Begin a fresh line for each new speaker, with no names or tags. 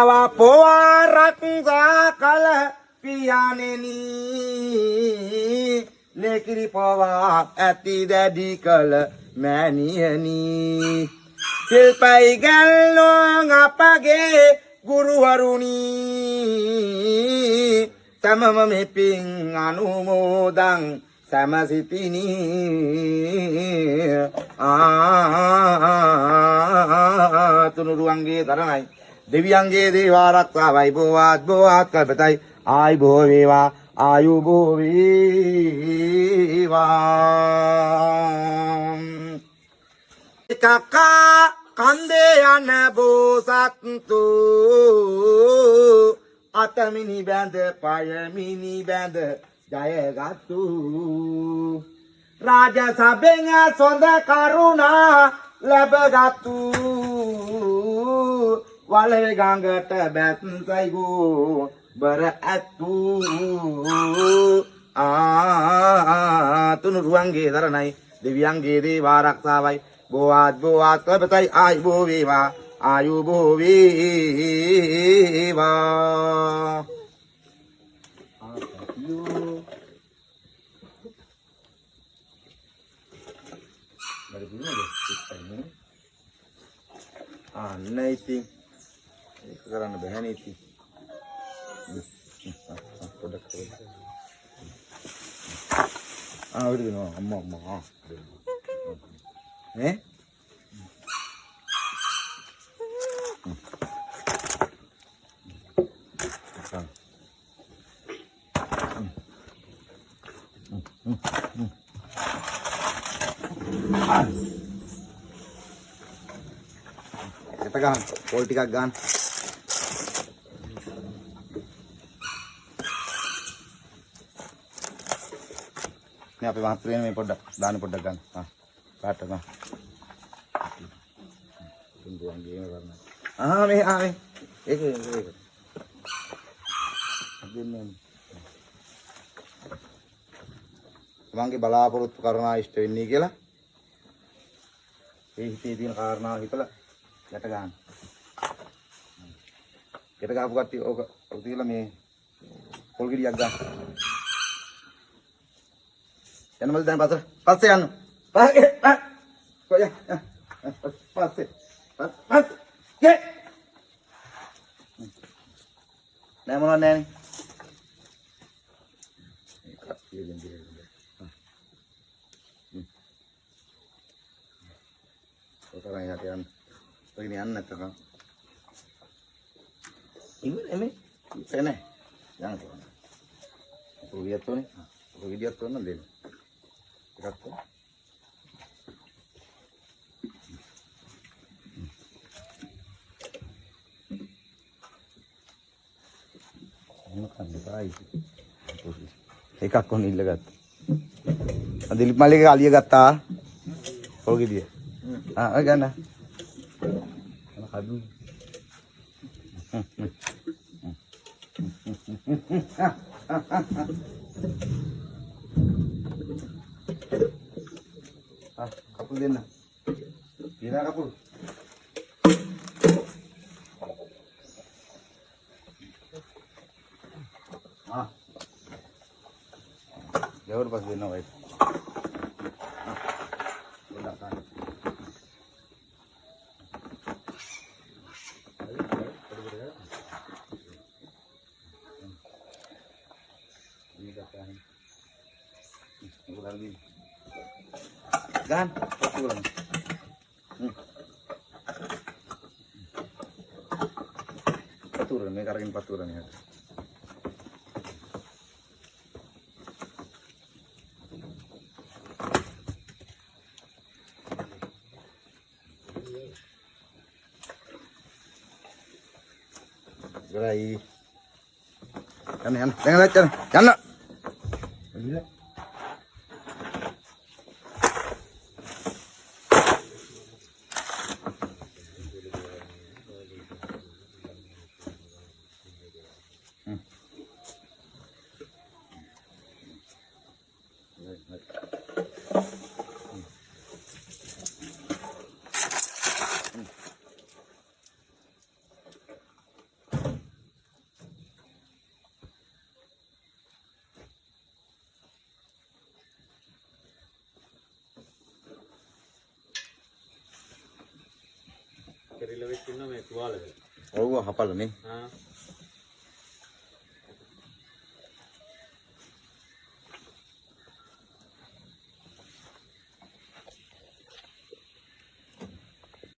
තව පොවරක් සාකල පියාණෙනි ලේකිරි පවා ඇති දැඩි කල මෑණියනි සිල්පයි ගල්නෝ අපගේ ගුරුවරුනි තමම මෙපින් අනුමෝදන් සමසිතිනි තුනුරුවන්ගේ තරණයි දෙවියන්ගේ දේව ආරක්ෂාවයි බෝවාත් කල්පතයි ආයි බෝ වේවා ආයු බෝ වේවා කකා කන්දේ යන බෝසත්තු අතමිනි බැඳ පයමිනි බැඳ ජයගත්තු රාජ සබෙන් සොඳ කරුණා ලැබගත්තු වලේ ගඟට බැස්සයිගෝ බර ඇත්තු තුනුරුවන්ගේ දරණයි දෙවියන්ගේ දේව ආරක්ෂාවයි බෝවාත් කල්පතයි ආයි බෝ වේවා ආයු බෝ වේවා අන්න ඉතින් ඒක කරන්න බෑනේ ඉතින් පොඩක් ආවද නෝ අම්මා ඈ kita kan pol ටිකක් ගන්න නේ අපේ මහත්තුනේ මේ පොඩ්ඩක් දාන පොඩ්ඩක් ගන්න කාට ගන්න තුන්දුවන් ගේම කරන්න මේ ඒක දෙන්නේ තමන්ගේ බලාපොරොත්තු කරනා ඉෂ්ට වෙන්නේ කියලා ඒ හිතේ තියෙන කාරණා හිතලා යට ගන්න. යට ගහපු කට්ටිය ඕක තියලා මේ පොල් ගෙඩියක් ගන්න. යන්නමල් දැන් පස්සේ යන්න. කොය පස්සේ ගේ නෑ මොනවද නෑනේ. මේ කට්ටිය දෙන්නේ. ඔතන යන්න. ඔයගෙන යන්න නැත්තම්. ඉන්නේ එනේ. යන්න. ඔයගියත් උනේ. ඔයගියත් උන දෙන්න. එකක් කො. මොකක්ද බයි. එකක් කොන් ඉල්ලගත්තා. දිලිප් මල්ලිගේ අලිය ගත්තා. ඔයගෙදිය. ඔය ගන්න. Aduh. Kapul din na. Hindi na kapul. Jauh pas din na wait. Wala ka. Gan, paturan. Paturan, may karagin paturan yan. Gerai. Yan. Jangan lihat yan. Yan. Gila. ඔව් හපල නේ.